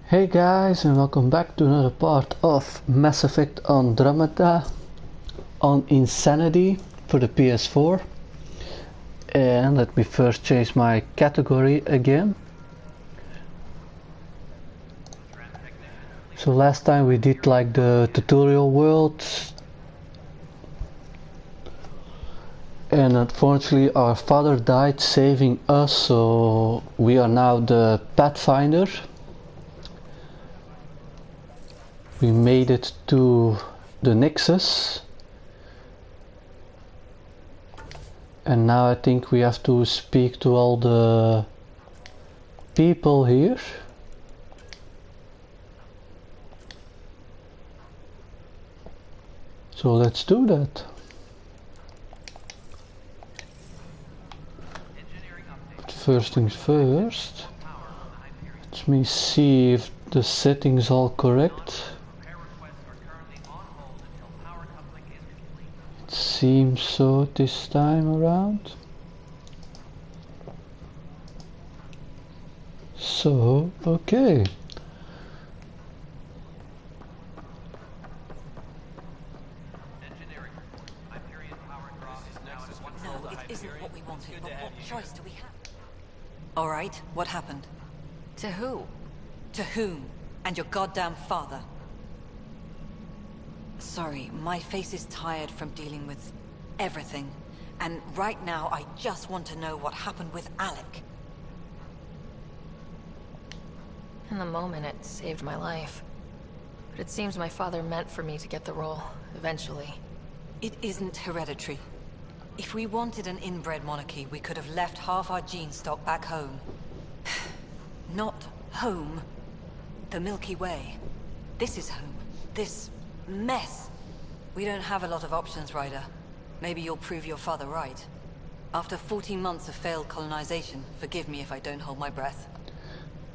Hey guys, and welcome back to another part of Mass Effect Andromeda on Insanity for the PS4. And let me first change my category again. So last time we did like the tutorial world, and unfortunately our father died saving us, so we are now the Pathfinder. We made it to the nexus, and now I think we have to speak to all the people here. So let's do that. But first things first, let me see if the settings are correct. It seems so this time around. So, okay. No, it isn't what we wanted, but what choice do we have? All right, what happened? To who? To whom? And your goddamn father. Sorry, my face is tired from dealing with everything. And right now, I just want to know what happened with Alec. In the moment, it saved my life. But it seems my father meant for me to get the role, eventually. It isn't hereditary. If we wanted an inbred monarchy, we could have left half our gene stock back home. Not home. The Milky Way. This is home. This mess. We don't have a lot of options, Ryder. Maybe you'll prove your father right. After 14 months of failed colonization, forgive me if I don't hold my breath.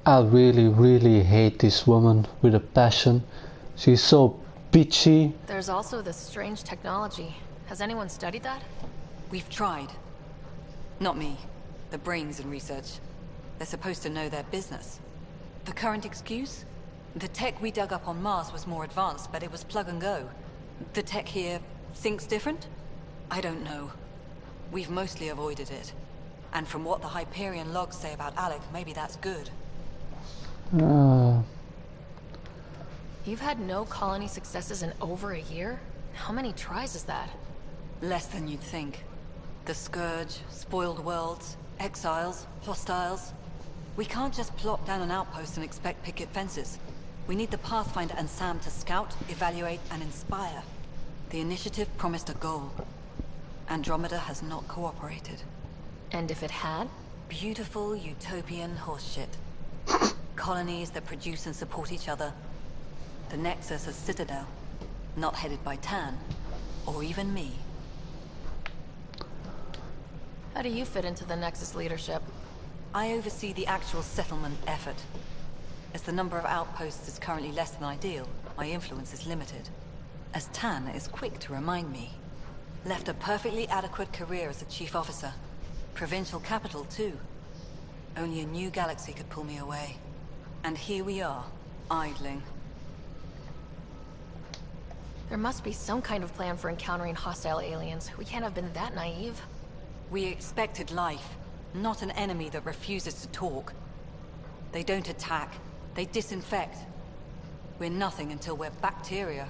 I really hate this woman with a passion. She's so bitchy. There's also this strange technology. Has anyone studied that? We've tried. Not me. The brains in research. They're supposed to know their business. The current excuse? The tech we dug up on Mars was more advanced, but it was plug and go. The tech here thinks different? I don't know. We've mostly avoided it. And from what the Hyperion logs say about Alec, maybe that's good. You've had no colony successes in over a year? How many tries is that? Less than you'd think. The Scourge, spoiled worlds, exiles, hostiles. We can't just plop down an outpost and expect picket fences. We need the Pathfinder and Sam to scout, evaluate, and inspire. The initiative promised a goal. Andromeda has not cooperated. And if it had? Beautiful utopian horseshit. Colonies that produce and support each other. The Nexus as Citadel. Not headed by Tan. Or even me. How do you fit into the Nexus leadership? I oversee the actual settlement effort. As the number of outposts is currently less than ideal, my influence is limited. As Tan is quick to remind me. Left a perfectly adequate career as a chief officer. Provincial capital, too. Only a new galaxy could pull me away. And here we are, idling. There must be some kind of plan for encountering hostile aliens. We can't have been that naive. We expected life, not an enemy that refuses to talk. They don't attack, they disinfect. We're nothing until we're bacteria.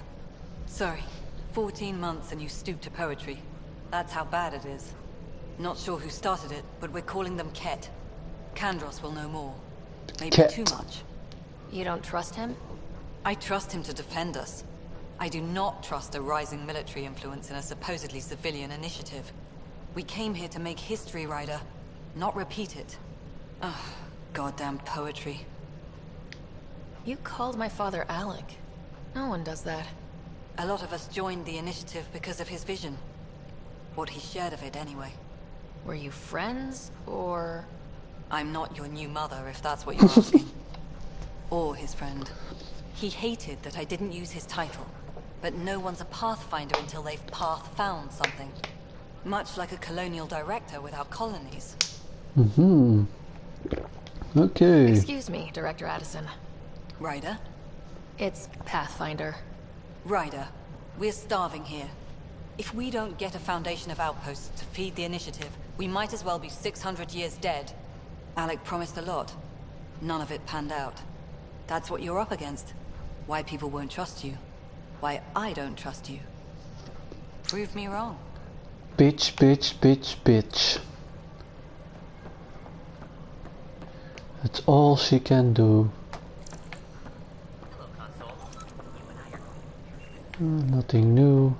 Sorry, 14 months and you stoop to poetry. That's how bad it is. Not sure who started it, but we're calling them Ket. Kandros will know more. Maybe Ket. too much. You don't trust him? I trust him to defend us. I do not trust a rising military influence in a supposedly civilian initiative. We came here to make history, Ryder, not repeat it. Ugh, goddamn poetry. You called my father Alec. No one does that. A lot of us joined the initiative because of his vision. What he shared of it, anyway. Were you friends, or...? I'm not your new mother, if that's what you're asking. Or his friend. He hated that I didn't use his title. But no one's a Pathfinder until they've path-found something. Much like a colonial director without colonies. Okay. Excuse me, Director Addison. Ryder? It's Pathfinder. Ryder, we're starving here. If we don't get a foundation of outposts to feed the initiative, we might as well be 600 years dead. Alec promised a lot. None of it panned out. That's what you're up against. Why people won't trust you. Why I don't trust you. Prove me wrong. Bitch, bitch, bitch, bitch. That's all she can do. Nothing new.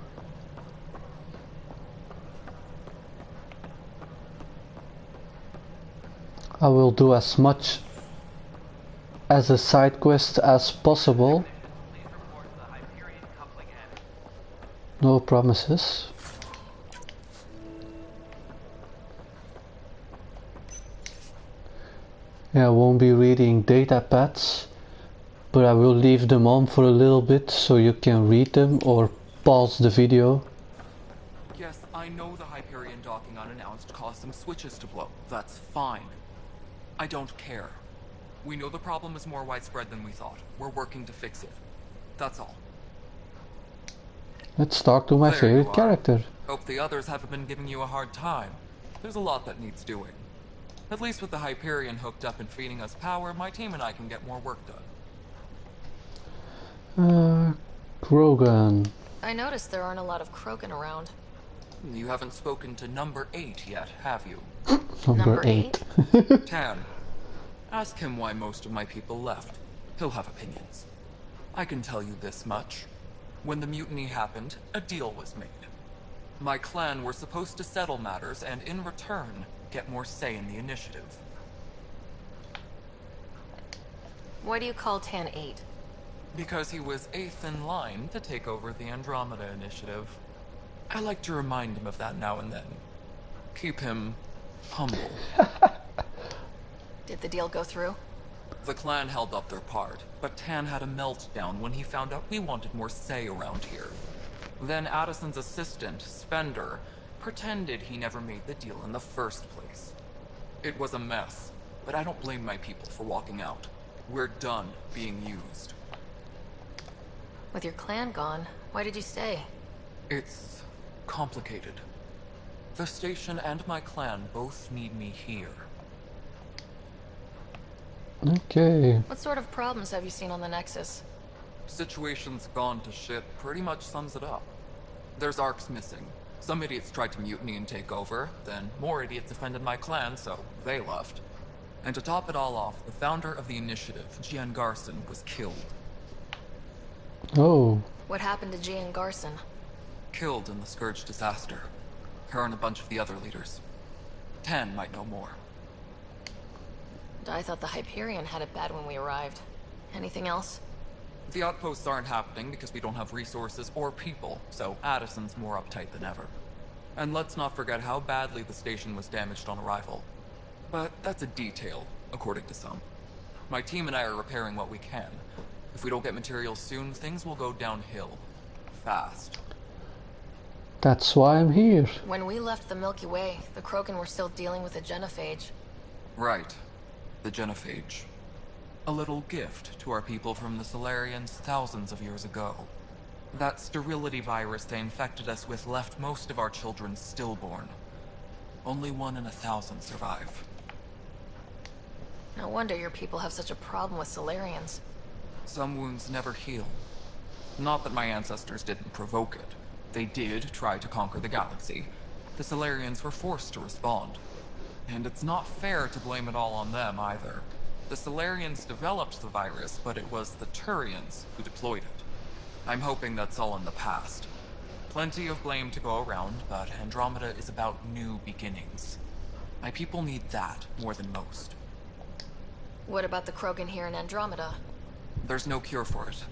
I will do as much as a side quest as possible. No promises. Yeah, I won't be reading data pads, but I will leave them on for a little bit so you can read them or pause the video. Yes, I know the Hyperion docking unannounced caused some switches to blow. That's fine. I don't care. We know the problem is more widespread than we thought. We're working to fix it. That's all. Let's talk to my There favorite you are. character. Hope the others haven't been giving you a hard time. There's a lot that needs doing. At least with the Hyperion hooked up and feeding us power, my team and I can get more work done. Krogan. I noticed there aren't a lot of Krogan around. You haven't spoken to number 8 yet, have you? Number 8. Tan. Ask him why most of my people left. He'll have opinions. I can tell you this much. When the mutiny happened, a deal was made. My clan were supposed to settle matters and in return, get more say in the initiative. Why do you call Tan 8? Because he was 8th in line to take over the Andromeda initiative. I like to remind him of that now and then. Keep him humble. Did the deal go through? The clan held up their part, but Tan had a meltdown when he found out we wanted more say around here. Then Addison's assistant, Spender, pretended he never made the deal in the first place. It was a mess, but I don't blame my people for walking out. We're done being used. With your clan gone, why did you stay? It's complicated. The station and my clan both need me here. Okay. What sort of problems have you seen on the Nexus? Situation's gone to shit pretty much sums it up. There's arcs missing. Some idiots tried to mutiny and take over, then more idiots offended my clan, so they left. And to top it all off, the founder of the initiative, Gian Garson, was killed. Oh. What happened to G and Garson? Killed in the Scourge disaster. Her and a bunch of the other leaders. Tan might know more. I thought the Hyperion had it bad when we arrived. Anything else? The outposts aren't happening because we don't have resources or people, so Addison's more uptight than ever. And let's not forget how badly the station was damaged on arrival. But that's a detail, according to some. My team and I are repairing what we can. If we don't get materials soon, things will go downhill. Fast. That's why I'm here. When we left the Milky Way, the Krogan were still dealing with the genophage. Right. The genophage. A little gift to our people from the Solarians thousands of years ago. That sterility virus they infected us with left most of our children stillborn. Only 1 in 1,000 survive. No wonder your people have such a problem with Solarians. Some wounds never heal. Not that my ancestors didn't provoke it. They did try to conquer the galaxy. The Solarians were forced to respond. And it's not fair to blame it all on them either. The Solarians developed the virus, but it was the Turians who deployed it. I'm hoping that's all in the past. Plenty of blame to go around, but Andromeda is about new beginnings. My people need that more than most. What about the Krogan here in Andromeda? There's no cure for it.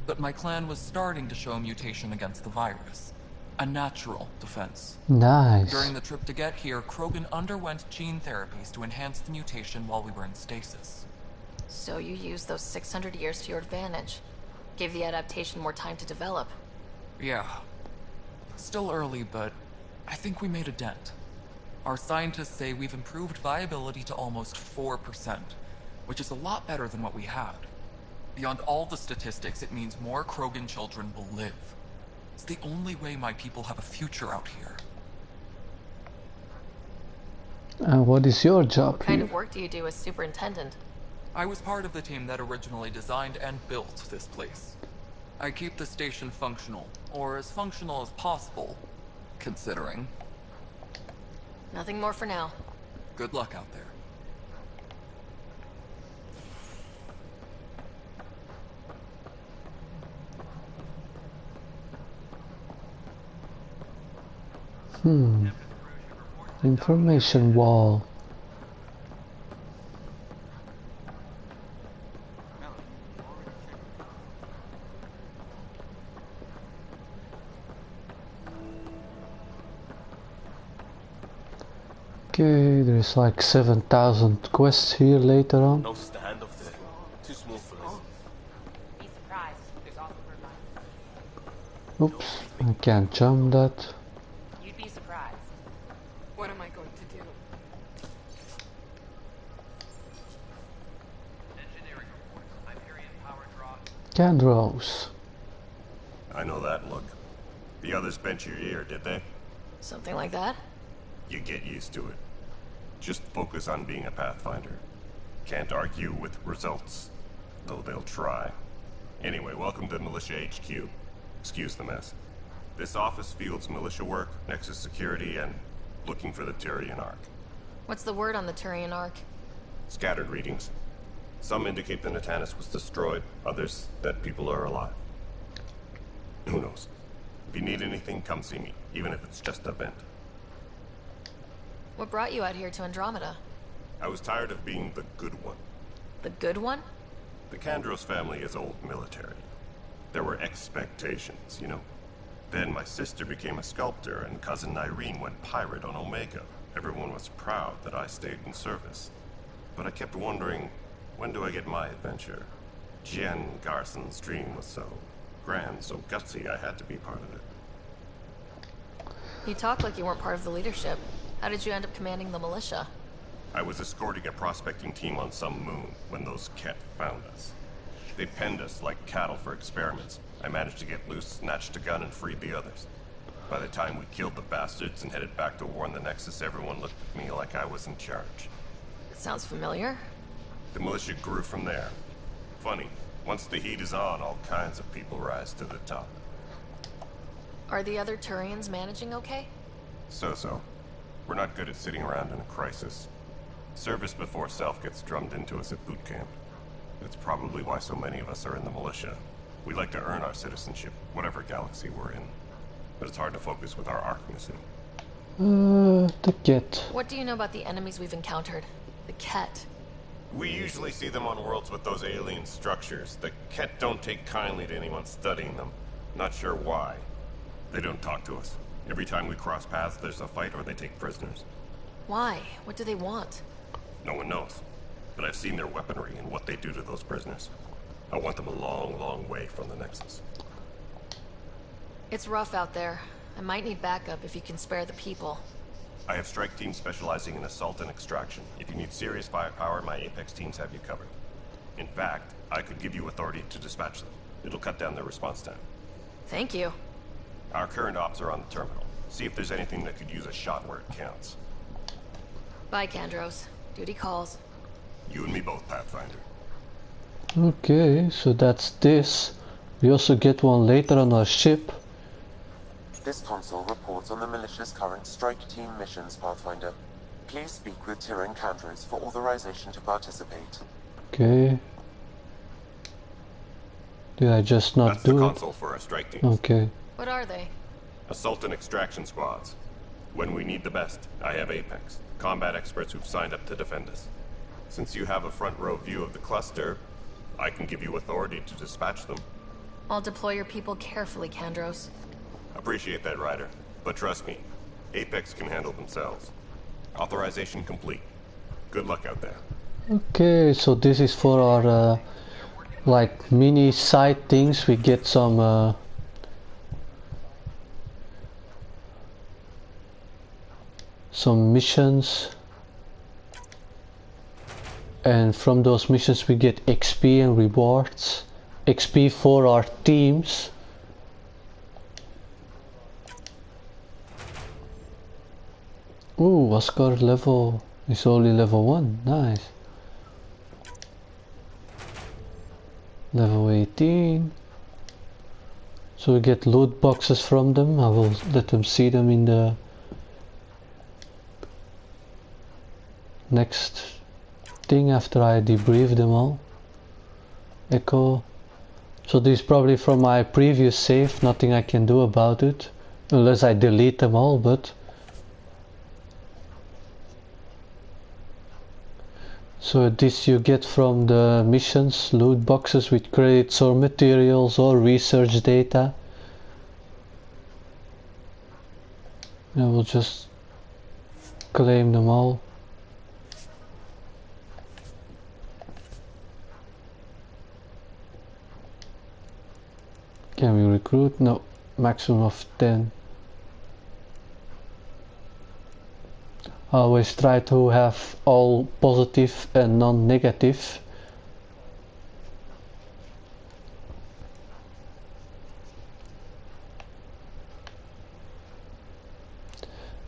But my clan was starting to show mutation against the virus. A natural defense. Nice. During the trip to get here, Krogan underwent gene therapies to enhance the mutation while we were in stasis. So you used those 600 years to your advantage. Gave the adaptation more time to develop. Yeah. It's still early, but I think we made a dent. Our scientists say we've improved viability to almost 4%, which is a lot better than what we had. Beyond all the statistics, it means more Krogan children will live. It's the only way my people have a future out here. And what is your job What kind here? of work do you do as superintendent? I was part of the team that originally designed and built this place. I keep the station functional, or as functional as possible, considering. Nothing more for now. Good luck out there. Information wall. Okay, there's like 7,000 quests here later on. No stand up there. Too small for this. Be surprised. There's also Oops, I can't jump that. You'd be surprised. What am I going to do? Engineering reports. Hyperion power draw. Candros. I know that look. The others bent your ear, did they? Something like that? You get used to it. Just focus on being a Pathfinder. Can't argue with results, though they'll try. Anyway, welcome to Militia HQ. Excuse the mess. This office fields militia work, nexus security, and looking for the Turian Ark. What's the word on the Turian Ark? Scattered readings. Some indicate the Natanus was destroyed, others that people are alive. Who knows? If you need anything, come see me, even if it's just a vent. What brought you out here to Andromeda? I was tired of being the good one. The good one? The Kandros family is old military. There were expectations, you know. Then my sister became a sculptor and cousin Irene went pirate on Omega. Everyone was proud that I stayed in service. But I kept wondering, when do I get my adventure? Jen Garson's dream was so grand, so gutsy, I had to be part of it. You talk like you weren't part of the leadership. How did you end up commanding the militia? I was escorting a prospecting team on some moon when those Ket found us. They penned us like cattle for experiments. I managed to get loose, snatched a gun, and freed the others. By the time we killed the bastards and headed back to warn the Nexus, everyone looked at me like I was in charge. It sounds familiar. The militia grew from there. Funny, once the heat is on, all kinds of people rise to the top. Are the other Turians managing okay? So-so. We're not good at sitting around in a crisis. Service before self gets drummed into us at boot camp. That's probably why so many of us are in the militia. We like to earn our citizenship, whatever galaxy we're in. But it's hard to focus with our arc missing. The Ket. What do you know about the enemies we've encountered? The Ket. We usually see them on worlds with those alien structures. The Ket don't take kindly to anyone studying them. Not sure why. They don't talk to us. Every time we cross paths, there's a fight or they take prisoners. Why? What do they want? No one knows. But I've seen their weaponry and what they do to those prisoners. I want them a long, long way from the Nexus. It's rough out there. I might need backup if you can spare the people. I have strike teams specializing in assault and extraction. If you need serious firepower, my Apex teams have you covered. In fact, I could give you authority to dispatch them. It'll cut down their response time. Thank you. Our current ops are on the terminal. See if there's anything that could use a shot where it counts. Bye, Kandros. Duty calls. You and me both, Pathfinder. Okay, so that's this. We also get one later on our ship. This console reports on the militia's current strike team missions, Pathfinder. Please speak with Tyrion Kandros for authorization to participate. Okay. Did I just not That's the do it? console for our strike teams. Okay. What are they? Assault and extraction squads. When we need the best, I have Apex. Combat experts who've signed up to defend us. Since you have a front row view of the cluster, I can give you authority to dispatch them. I'll deploy your people carefully, Kandros. Appreciate that, Ryder. But trust me, Apex can handle themselves. Authorization complete. Good luck out there. Okay, so this is for our like mini side things. We get some and from those missions we get XP and rewards. XP for our teams. Ooh, Oscar level is only level 1, nice. Level 18. So we get loot boxes from them. I will let them see them in the next thing after I debrief them all. Echo. So these probably from my previous save, nothing I can do about it. Unless I delete them all, but... So this you get from the missions, loot boxes with credits or materials or research data. And we'll just claim them all. Can we recruit? No, maximum of 10. I always try to have all positive and non-negative.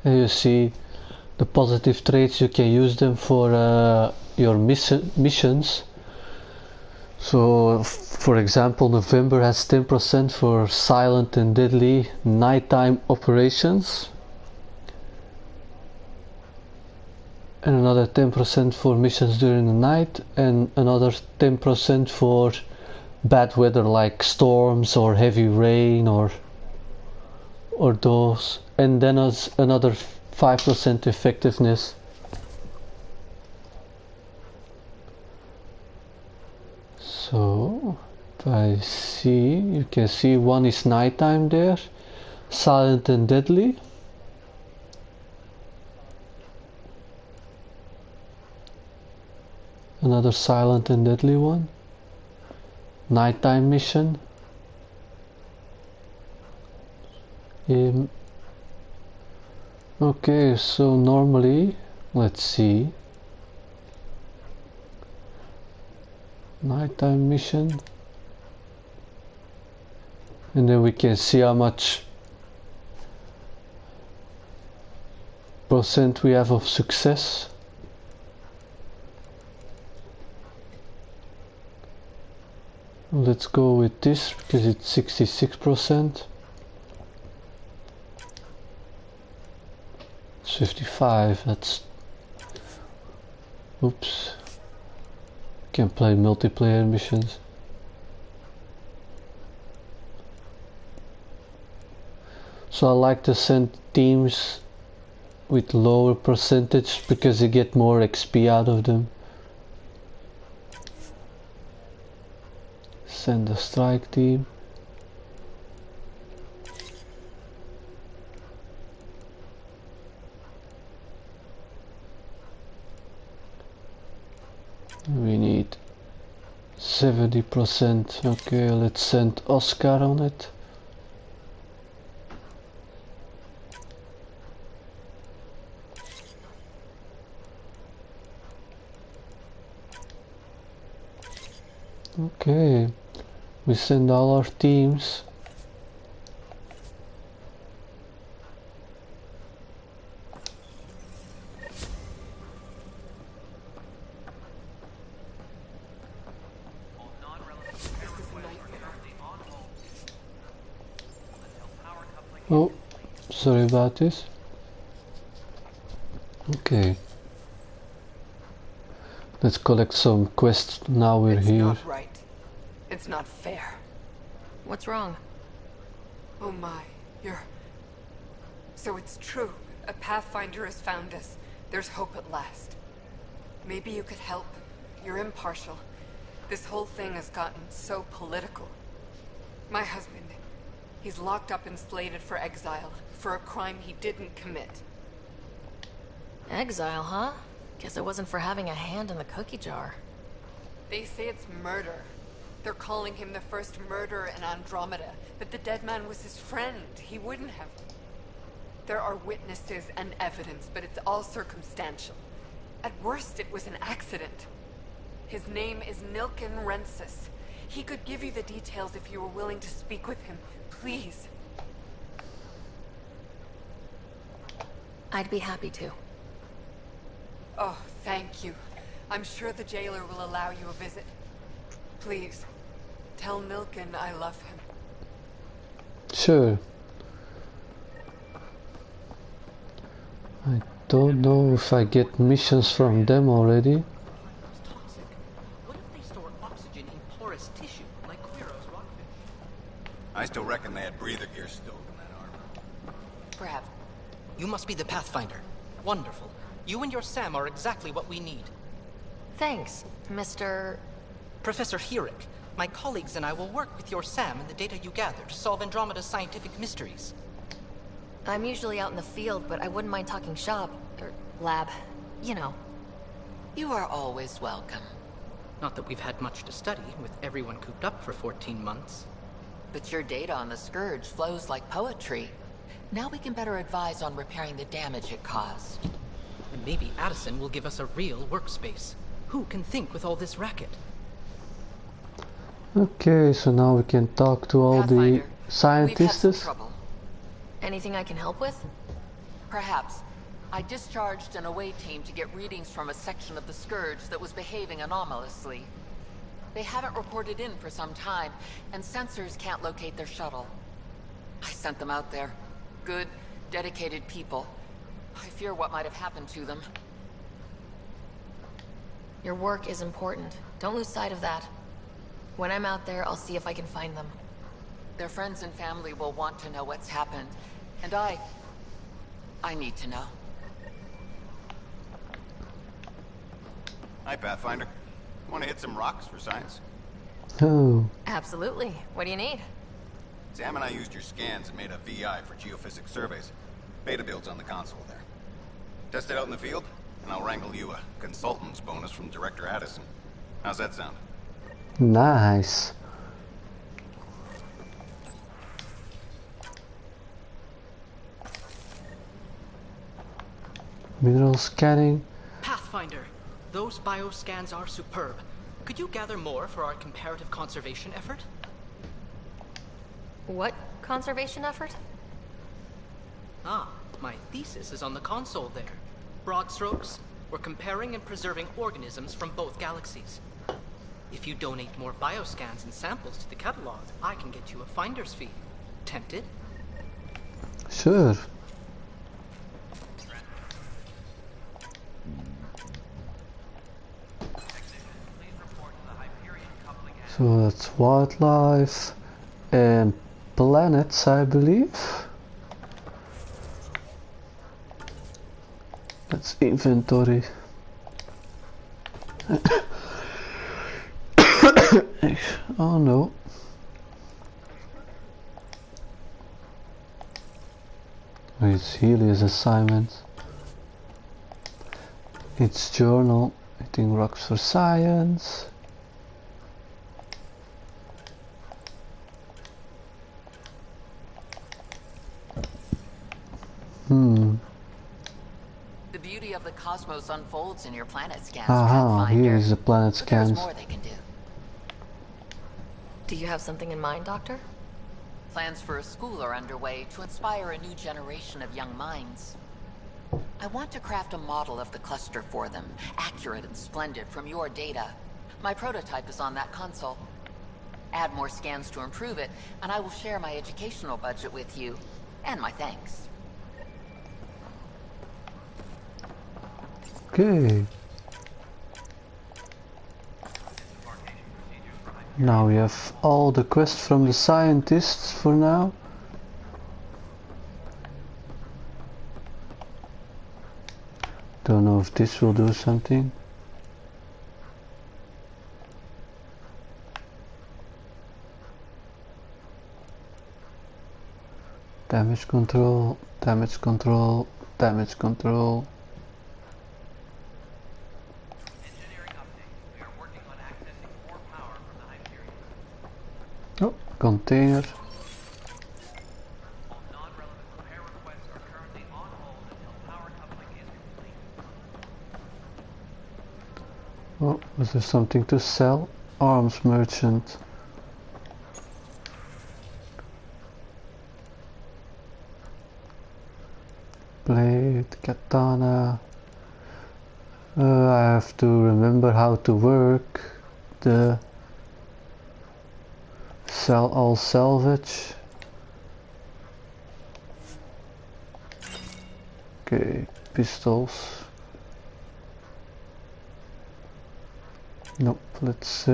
And you see the positive traits, you can use them for your missions. So for example, November has 10% for silent and deadly nighttime operations. And another 10% for missions during the night, and another 10% for bad weather like storms or heavy rain or those, and then as another 5% effectiveness. So if I see, you can see one is nighttime there, silent and deadly. Another silent and deadly one. Nighttime mission. Okay, so normally, let's see. Nighttime mission. And then we can see how much percent we have of success. Let's go with this because it's 66%. 55, that's... Oops. Can play multiplayer missions. So I like to send teams with lower percentage because you get more XP out of them. Send a strike team. We need 70%. Okay, let's send Oscar on it. Okay, we send all our teams. Oh, sorry about this. Okay. Let's collect some quests now we're here. It's not right. It's not fair. What's wrong? Oh my, you're... So it's true. A Pathfinder has found us. There's hope at last. Maybe you could help. You're impartial. This whole thing has gotten so political. My husband, he's locked up and slated for exile for a crime he didn't commit. Exile, huh? Guess it wasn't for having a hand in the cookie jar. They say it's murder. They're calling him the first murderer in Andromeda, but the dead man was his friend. He wouldn't have. There are witnesses and evidence, but it's all circumstantial. At worst, it was an accident. His name is Nilken Rensis. He could give you the details if you were willing to speak with him. Please. I'd be happy to. Oh, thank you. I'm sure the jailer will allow you a visit. Please, tell Nilken I love him. Sure. I don't know if I get missions from them already. Toxic. What if they store oxygen in porous tissue, like Quiro's rockfish? I still reckon they had breather gear stowed in that armor. Perhaps. You must be the Pathfinder. Wonderful. You and your Sam are exactly what we need. Thanks, Mr. Professor Herrick, my colleagues and I will work with your Sam and the data you gather to solve Andromeda's scientific mysteries. I'm usually out in the field, but I wouldn't mind talking shop, or lab, you know. You are always welcome. Not that we've had much to study, with everyone cooped up for 14 months. But your data on the Scourge flows like poetry. Now we can better advise on repairing the damage it caused. And maybe Addison will give us a real workspace. Who can think with all this racket? Okay, so now we can talk to all the Pathfinder, scientists. We've had some trouble. Anything I can help with? Perhaps. I discharged an away team to get readings from a section of the Scourge that was behaving anomalously. They haven't reported in for some time, and sensors can't locate their shuttle. I sent them out there. Good, dedicated people. I fear what might have happened to them. Your work is important. Don't lose sight of that. When I'm out there, I'll see if I can find them. Their friends and family will want to know what's happened. And I need to know. Hi, Pathfinder. Want to hit some rocks for science? Oh, Absolutely. What do you need? Sam and I used your scans and made a VI for geophysics surveys. Beta builds on the console there. Test it out in the field, and I'll wrangle you a consultant's bonus from Director Addison. How's that sound? nice. Mineral scanning. Pathfinder, those bioscans are superb. Could you gather more for our comparative conservation effort? What conservation effort? Ah, my thesis is on the console there. Broad strokes, we're comparing and preserving organisms from both galaxies. If you donate more bioscans and samples to the catalog, I can get you a finder's fee. Tempted? Sure. So that's wildlife and planets, I believe. That's inventory. Oh no. It's Helios assignment. It's journal. Eating rocks for science. The beauty of the cosmos unfolds in your planet scans, Aha, Pathfinder. here is the planet But there's scans. more they can do. Do you have something in mind, Doctor? Plans for a school are underway to inspire a new generation of young minds. I want to craft a model of the cluster for them, accurate and splendid from your data. My prototype is on that console. Add more scans to improve it, and I will share my educational budget with you, and my thanks. Okay. Now we have all the quests from the scientists for now. Don't know if this will do something. Damage control, damage control, damage control. Engineering update. We are working on accessing more power from the Hyperion. Oh, container. All non-relevant repair requests are currently on hold until power coupling is complete. Oh, was there something to sell? Arms merchant. Blade, katana. I have to remember how to work the sell all salvage. Okay, pistols. Nope, let's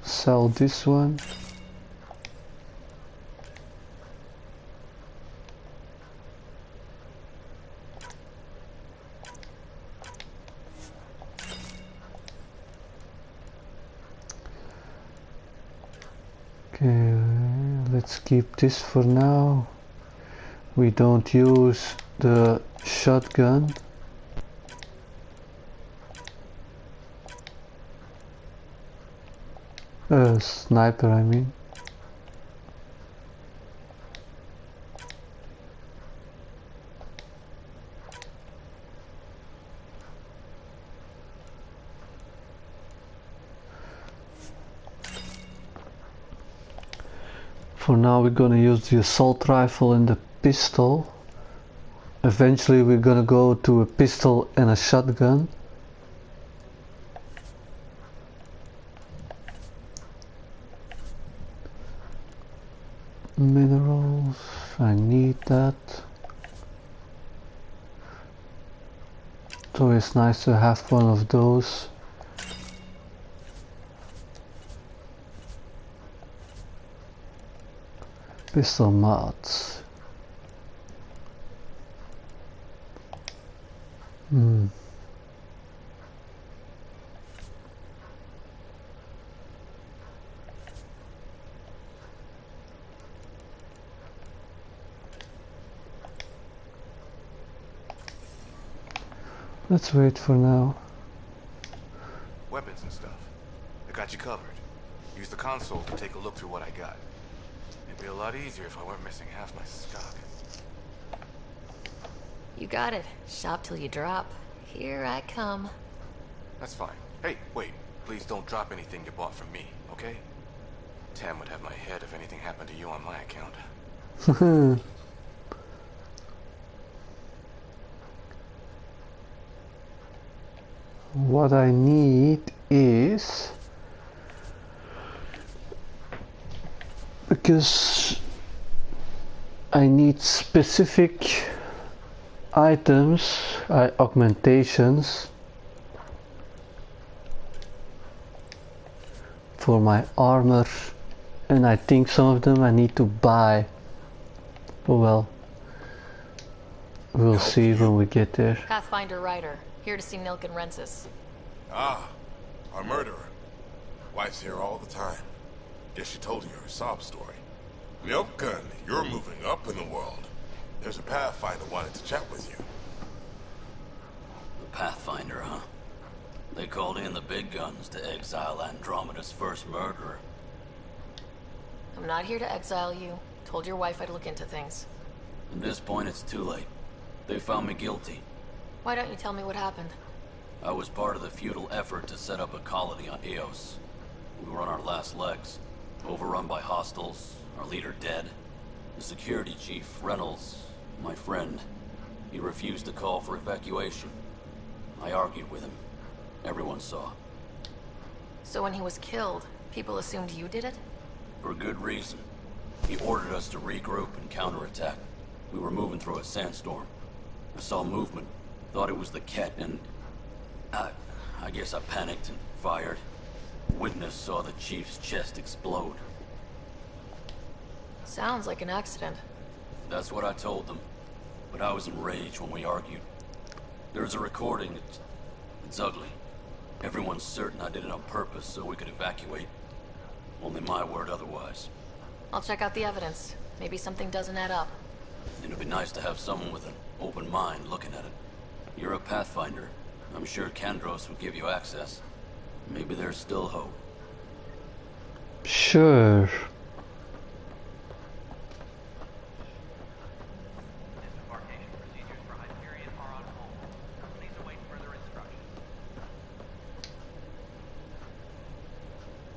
sell this one. Okay, let's keep this for now. We don't use the shotgun. Sniper, I mean. For now we're gonna use the assault rifle and the pistol. Eventually we're gonna go to a pistol and a shotgun. Minerals, I need that. It's always nice to have one of those. Pistol mods. Let's wait for now. Weapons and stuff. I got you covered. Use the console to take a look through what I got. It'd be a lot easier if I weren't missing half my stock. You got it. Shop till you drop. Here I come. That's fine. Hey, wait. Please don't drop anything you bought from me, okay? Tam would have my head if anything happened to you on my account. What I need is, because I need specific items, augmentations for my armor, and I think some of them I need to buy. Oh well, we'll see when we get there. Pathfinder Ryder, here to see Nilk and Rensis. Ah, our murderer. Wife's here all the time. Guess she told you her sob story. Milken, you're moving up in the world. There's a Pathfinder wanted to chat with you. The Pathfinder, huh? They called in the big guns to exile Andromeda's first murderer. I'm not here to exile you. Told your wife I'd look into things. At this point, it's too late. They found me guilty. Why don't you tell me what happened? I was part of the futile effort to set up a colony on Eos. We were on our last legs, overrun by hostiles, our leader dead. The security chief, Reynolds, my friend, he refused to call for evacuation. I argued with him. Everyone saw. So when he was killed, people assumed you did it? For good reason. He ordered us to regroup and counterattack. We were moving through a sandstorm. I saw movement, thought it was the Ket, and I guess I panicked and fired. Witness saw the chief's chest explode. Sounds like an accident. That's what I told them, but I was enraged when we argued. There's a recording. It's ugly. Everyone's certain I did it on purpose so we could evacuate. Only my word otherwise. I'll check out the evidence. Maybe something doesn't add up. It'd be nice to have someone with an open mind looking at it. You're a Pathfinder. I'm sure Kandros would give you access. Maybe there's still hope. Sure.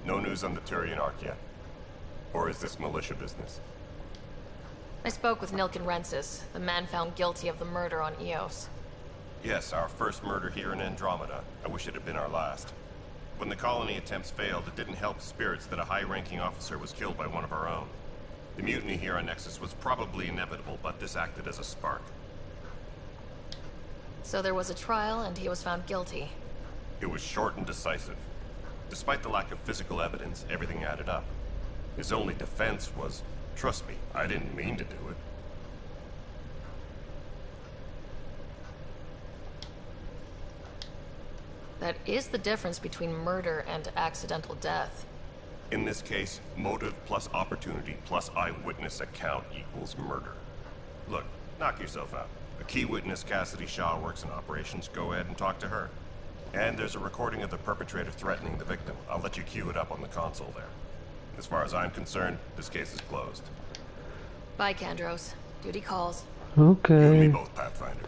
No news on the Turian Ark yet? Or is this militia business? I spoke with Nilken Rensis, the man found guilty of the murder on Eos. Yes, our first murder here in Andromeda. I wish it had been our last. When the colony attempts failed, it didn't help spirits that a high-ranking officer was killed by one of our own. The mutiny here on Nexus was probably inevitable, but this acted as a spark. So there was a trial, and he was found guilty. It was short and decisive. Despite the lack of physical evidence, everything added up. His only defense was, trust me, I didn't mean to do it. That is the difference between murder and accidental death. In this case, motive plus opportunity plus eyewitness account equals murder. Look, knock yourself out. A key witness, Cassidy Shaw, works in operations. Go ahead and talk to her. And there's a recording of the perpetrator threatening the victim. I'll let you cue it up on the console there. As far as I'm concerned, this case is closed. Bye, Kandros. Duty calls. Okay. You and me both, Pathfinder.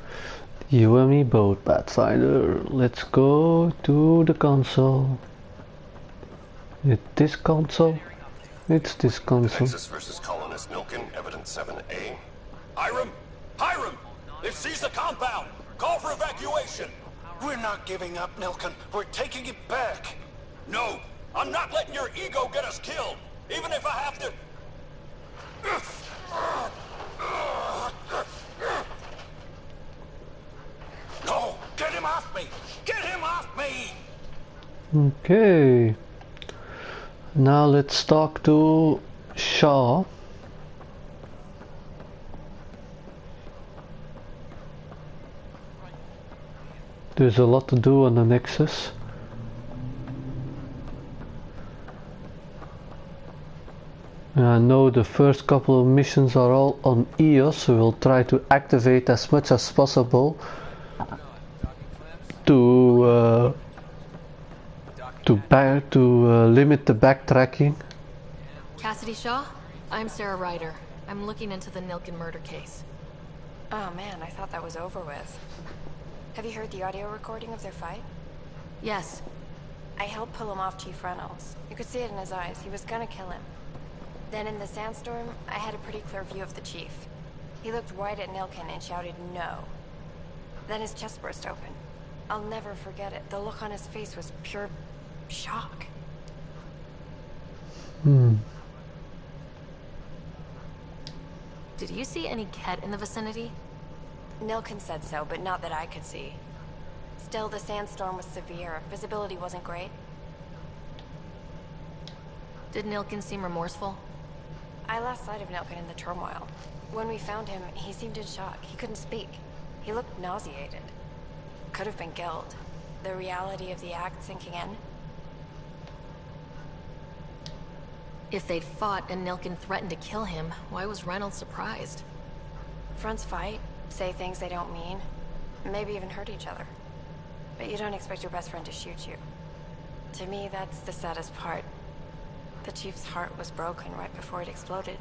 You and me both, Pathfinder. Let's go to the console. Is this console? It's this console. Nexus versus colonist Nilken, evidence 7A. Hiram! Hiram! They've seized the compound! Call for evacuation! We're not giving up, Nilken. We're taking it back. No! I'm not letting your ego get us killed! Even if I have to... No! Get him off me! Get him off me! Okay. Now let's talk to Shaw. There's a lot to do on the Nexus. And I know the first couple of missions are all on Eos, so we'll try to activate as much as possible to limit the backtracking. Cassidy Shaw? I'm Sarah Ryder. I'm looking into the Nilken murder case. Oh man, I thought that was over with. Have you heard the audio recording of their fight? Yes. I helped pull him off Chief Reynolds. You could see it in his eyes. He was gonna kill him. Then in the sandstorm, I had a pretty clear view of the Chief. He looked right at Nilken and shouted no. Then his chest burst open. I'll never forget it. The look on his face was pure shock. Did you see any Ket in the vicinity? Nilken said so, but not that I could see. Still, the sandstorm was severe. Visibility wasn't great. Did Nilken seem remorseful? I lost sight of Nilken in the turmoil. When we found him, he seemed in shock. He couldn't speak. He looked nauseated. Could have been guilt. The reality of the act sinking in. If they'd fought and Nilken threatened to kill him, why was Reynolds surprised? Fronts fight, say things they don't mean, maybe even hurt each other. But you don't expect your best friend to shoot you. To me, that's the saddest part. The Chief's heart was broken right before it exploded.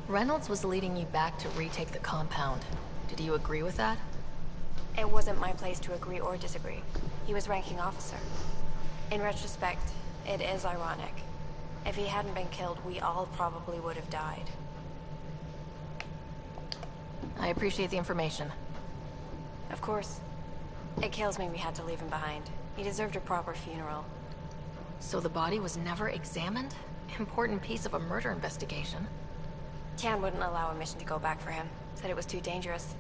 Reynolds was leading you back to retake the compound. Did you agree with that? It wasn't my place to agree or disagree. He was ranking officer. In retrospect, it is ironic. If he hadn't been killed, we all probably would have died. I appreciate the information. Of course. It kills me we had to leave him behind. He deserved a proper funeral. So the body was never examined? Important piece of a murder investigation. Tian wouldn't allow a mission to go back for him. Said it was too dangerous.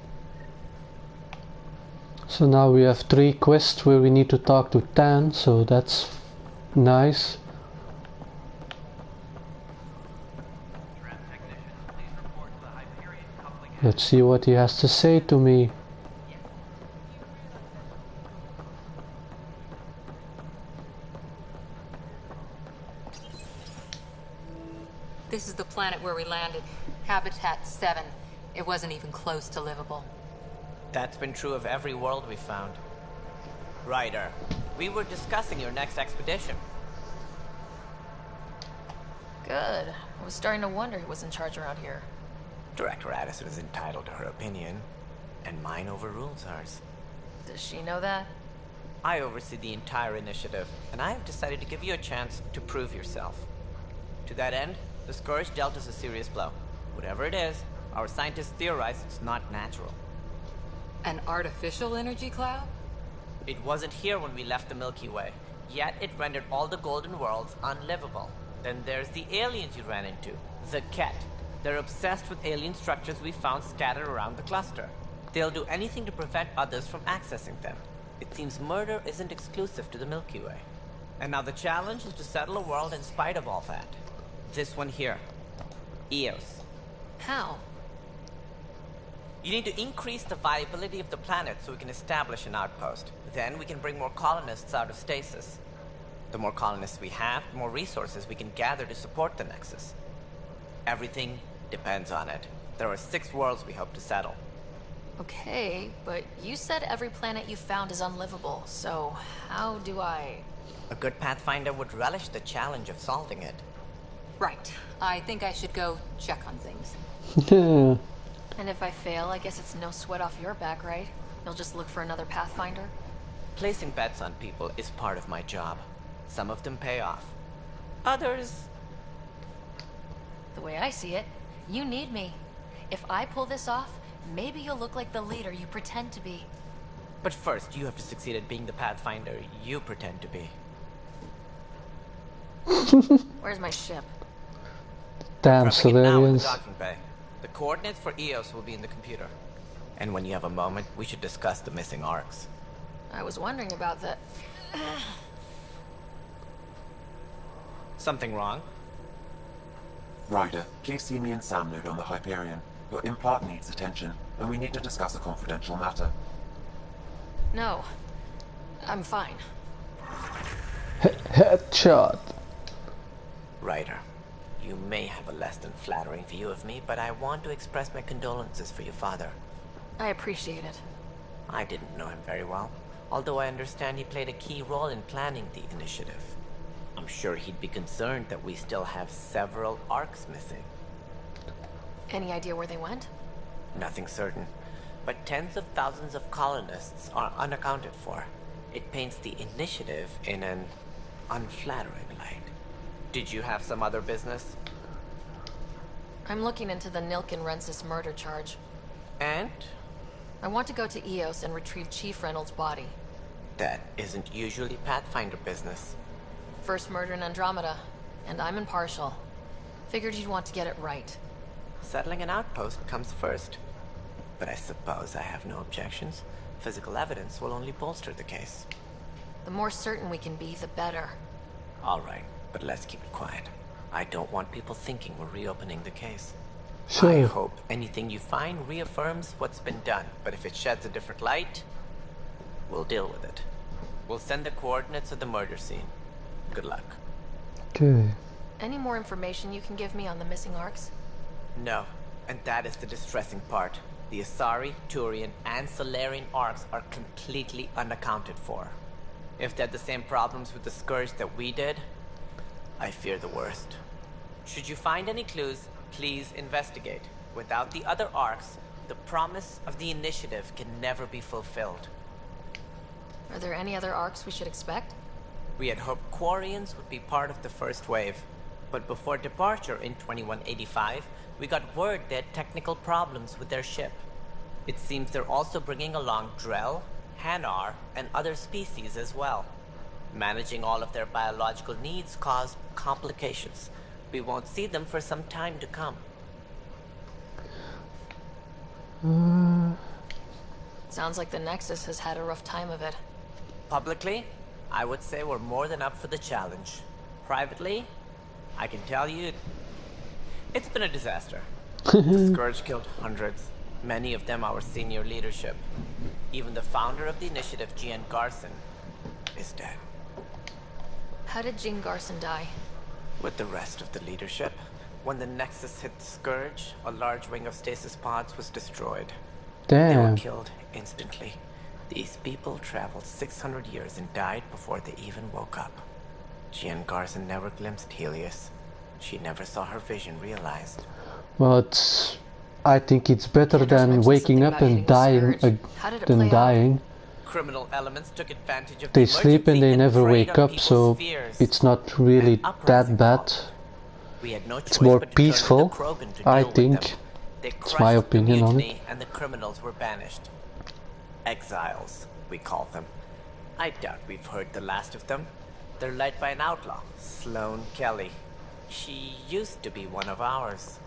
So now we have 3 quests where we need to talk to Tan, so that's nice. Let's see what he has to say to me. This is the planet where we landed. Habitat 7. It wasn't even close to livable. That's been true of every world we found. Ryder, we were discussing your next expedition. Good. I was starting to wonder who was in charge around here. Director Addison is entitled to her opinion, and mine overrules ours. Does she know that? I oversee the entire initiative, and I have decided to give you a chance to prove yourself. To that end, the Scourge dealt us a serious blow. Whatever it is, our scientists theorize it's not natural. An artificial energy cloud? It wasn't here when we left the Milky Way, yet it rendered all the golden worlds unlivable. Then there's the aliens you ran into, the Ket. They're obsessed with alien structures we found scattered around the cluster. They'll do anything to prevent others from accessing them. It seems murder isn't exclusive to the Milky Way. And now the challenge is to settle a world in spite of all that. This one here. Eos. How? You need to increase the viability of the planet so we can establish an outpost. Then we can bring more colonists out of stasis. The more colonists we have, the more resources we can gather to support the Nexus. Everything depends on it. There are 6 worlds we hope to settle. Okay, but you said every planet you found is unlivable, so how do I... A good Pathfinder would relish the challenge of solving it. Right. I think I should go check on things. And if I fail, I guess it's no sweat off your back, right? You'll just look for another Pathfinder? Placing bets on people is part of my job. Some of them pay off. Others... The way I see it, you need me. If I pull this off, maybe you'll look like the leader you pretend to be. But first, you have to succeed at being the Pathfinder you pretend to be. Where's my ship? Damn, Prepping it now in the Solarians. docking bay. The coordinates for Eos will be in the computer. And when you have a moment, we should discuss the missing arcs. I was wondering about that. Something wrong? Ryder, please see me and Sam load on the Hyperion. Your implant needs attention, and we need to discuss a confidential matter. No. I'm fine. Headshot. Ryder, you may have a less than flattering view of me, but I want to express my condolences for your father. I appreciate it. I didn't know him very well, although I understand he played a key role in planning the initiative. I'm sure he'd be concerned that we still have several arcs missing. Any idea where they went? Nothing certain, but tens of thousands of colonists are unaccounted for. It paints the initiative in an unflattering light. Did you have some other business? I'm looking into the Nilken Rensis murder charge. And? I want to go to Eos and retrieve Chief Reynolds' body. That isn't usually Pathfinder business. First murder in Andromeda, and I'm impartial. Figured you'd want to get it right. Settling an outpost comes first. But I suppose I have no objections. Physical evidence will only bolster the case. The more certain we can be, the better. All right, but let's keep it quiet. I don't want people thinking we're reopening the case. Sure. I hope anything you find reaffirms what's been done, but if it sheds a different light, we'll deal with it. We'll send the coordinates of the murder scene. Good luck. Okay. Any more information you can give me on the missing arcs? No, and that is the distressing part. The Asari, Turian, and Solarian arcs are completely unaccounted for. If they had the same problems with the Scourge that we did, I fear the worst. Should you find any clues, please investigate. Without the other arcs, the promise of the initiative can never be fulfilled. Are there any other arcs we should expect? We had hoped Quarians would be part of the first wave, but before departure in 2185, we got word they had technical problems with their ship. It seems they're also bringing along Drell, Hanar, and other species as well. Managing all of their biological needs caused complications. We won't see them for some time to come. Sounds like the Nexus has had a rough time of it. Publicly, I would say we're more than up for the challenge. Privately, I can tell you, it's been a disaster. The Scourge killed hundreds, many of them our senior leadership. Even the founder of the initiative, Jean Garson, is dead. How did Jean Garson die? With the rest of the leadership, when the Nexus hit the Scourge, a large wing of stasis pods was destroyed. They were Damn. killed instantly. These people traveled 600 years and died before they even woke up. Jean Garson never glimpsed Helios. She never saw her vision realized. But I think it's better than waking up and dying How did it than play out? dying. Criminal elements took advantage of They the sleep and emergency they and never preyed wake on up, people's so fears. it's not really An uprising that bad. followed. We had no It's choice more but to turn to the peaceful, Krogan to I deal with think. them. They It's crushed my the opinion on mutiny it. and the criminals were banished. Exiles, we call them. I doubt we've heard the last of them. They're led by an outlaw, Sloane Kelly. She used to be one of ours.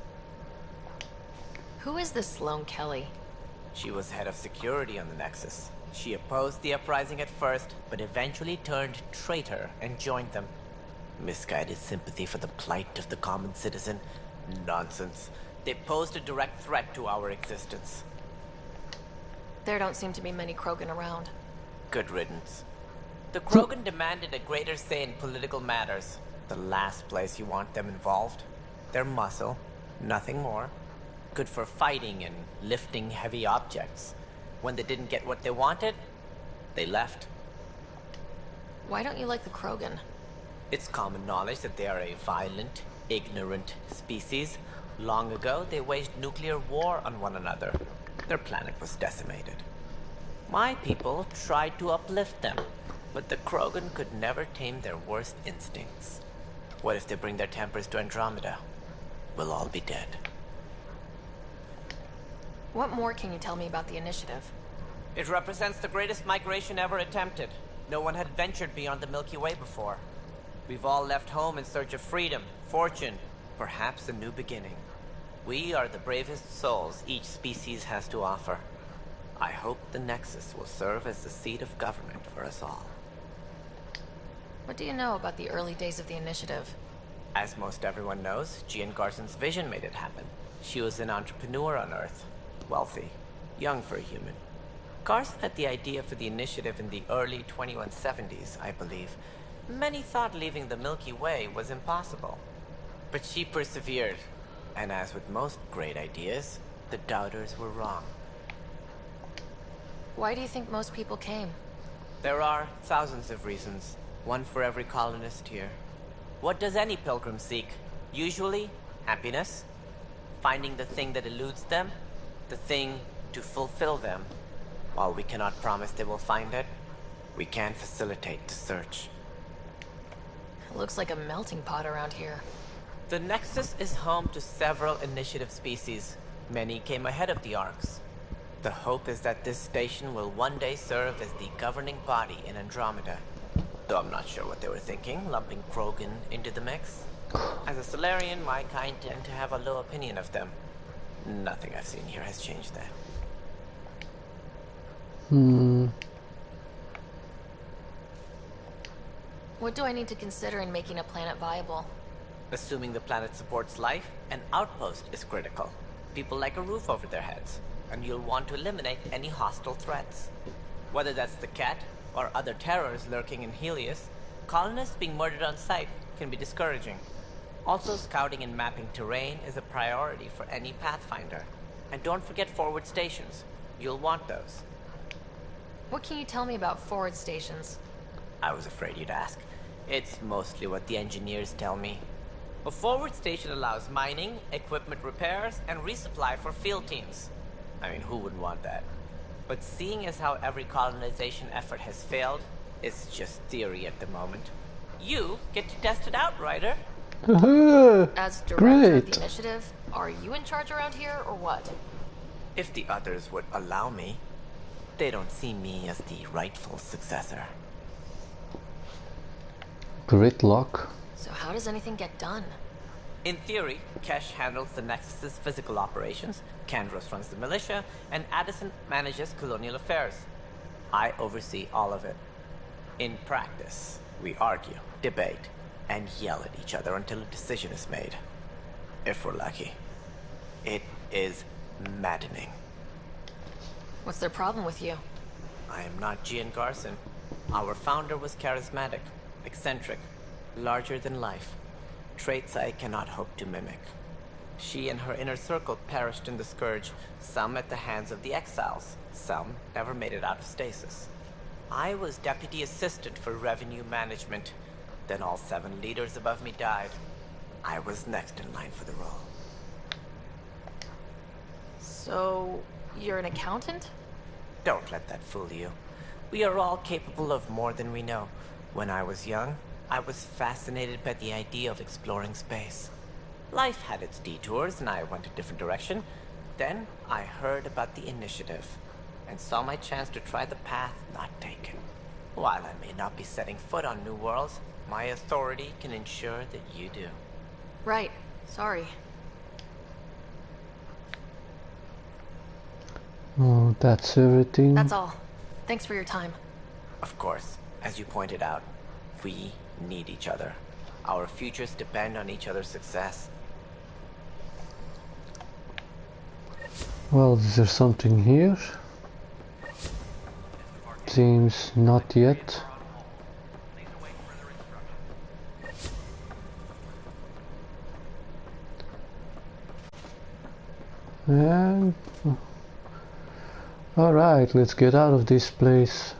Who is this Sloane Kelly? She was head of security on the Nexus. She opposed the uprising at first, but eventually turned traitor and joined them. Misguided sympathy for the plight of the common citizen? Nonsense. They posed a direct threat to our existence. There don't seem to be many Krogan around. Good riddance. The Krogan demanded a greater say in political matters. The last place you want them involved. Their muscle, nothing more. Good for fighting and lifting heavy objects. When they didn't get what they wanted, they left. Why don't you like the Krogan? It's common knowledge that they are a violent, ignorant species. Long ago, they waged nuclear war on one another. Their planet was decimated. My people tried to uplift them, but the Krogan could never tame their worst instincts. What if they bring their tempers to Andromeda? We'll all be dead. What more can you tell me about the initiative? It represents the greatest migration ever attempted. No one had ventured beyond the Milky Way before. We've all left home in search of freedom, fortune, perhaps a new beginning. We are the bravest souls each species has to offer. I hope the Nexus will serve as the seat of government for us all. What do you know about the early days of the initiative? As most everyone knows, Jean Garson's vision made it happen. She was an entrepreneur on Earth. Wealthy. Young for a human. Garson had the idea for the initiative in the early 2170s, I believe. Many thought leaving the Milky Way was impossible. But she persevered. And as with most great ideas, the doubters were wrong. Why do you think most people came? There are thousands of reasons. One for every colonist here. What does any pilgrim seek? Usually, happiness. Finding the thing that eludes them. The thing to fulfill them. While we cannot promise they will find it, we can facilitate the search. It looks like a melting pot around here. The Nexus is home to several initiative species. Many came ahead of the Arks. The hope is that this station will one day serve as the governing body in Andromeda. Though I'm not sure what they were thinking, lumping Krogan into the mix. As a Solarian, my kind tend to have a low opinion of them. Nothing I've seen here has changed that. What do I need to consider in making a planet viable? Assuming the planet supports life, an outpost is critical. People like a roof over their heads, and you'll want to eliminate any hostile threats. Whether that's the Cat, or other terrors lurking in Helios, colonists being murdered on sight can be discouraging. Also, scouting and mapping terrain is a priority for any Pathfinder. And don't forget forward stations. You'll want those. What can you tell me about forward stations? I was afraid you'd ask. It's mostly what the engineers tell me. A forward station allows mining, equipment repairs, and resupply for field teams. I mean, who wouldn't want that? But seeing as how every colonization effort has failed, it's just theory at the moment. You get to test it out, Ryder. As director of the initiative, are you in charge around here, or what? If the others would allow me. They don't see me as the rightful successor. Great luck. So how does anything get done? In theory, Kesh handles the Nexus's physical operations, Kandros runs the militia, and Addison manages colonial affairs. I oversee all of it. In practice, we argue, debate, and yell at each other until a decision is made. If we're lucky. It is maddening. What's their problem with you? I am not Jean Garson. Our founder was charismatic, eccentric, larger than life. Traits I cannot hope to mimic. She and her inner circle perished in the Scourge, some at the hands of the Exiles, some never made it out of stasis. I was deputy assistant for revenue management. Then all 7 leaders above me died. I was next in line for the role. So, you're an accountant? Don't let that fool you. We are all capable of more than we know. When I was young, I was fascinated by the idea of exploring space. Life had its detours, and I went a different direction. Then I heard about the initiative, and saw my chance to try the path not taken. While I may not be setting foot on new worlds, my authority can ensure that you do. Right. Sorry. Oh, that's everything. That's all. Thanks for your time. Of course, as you pointed out, we need each other. Our futures depend on each other's success. Well, is there something here? Seems not yet. And alright, let's get out of this place.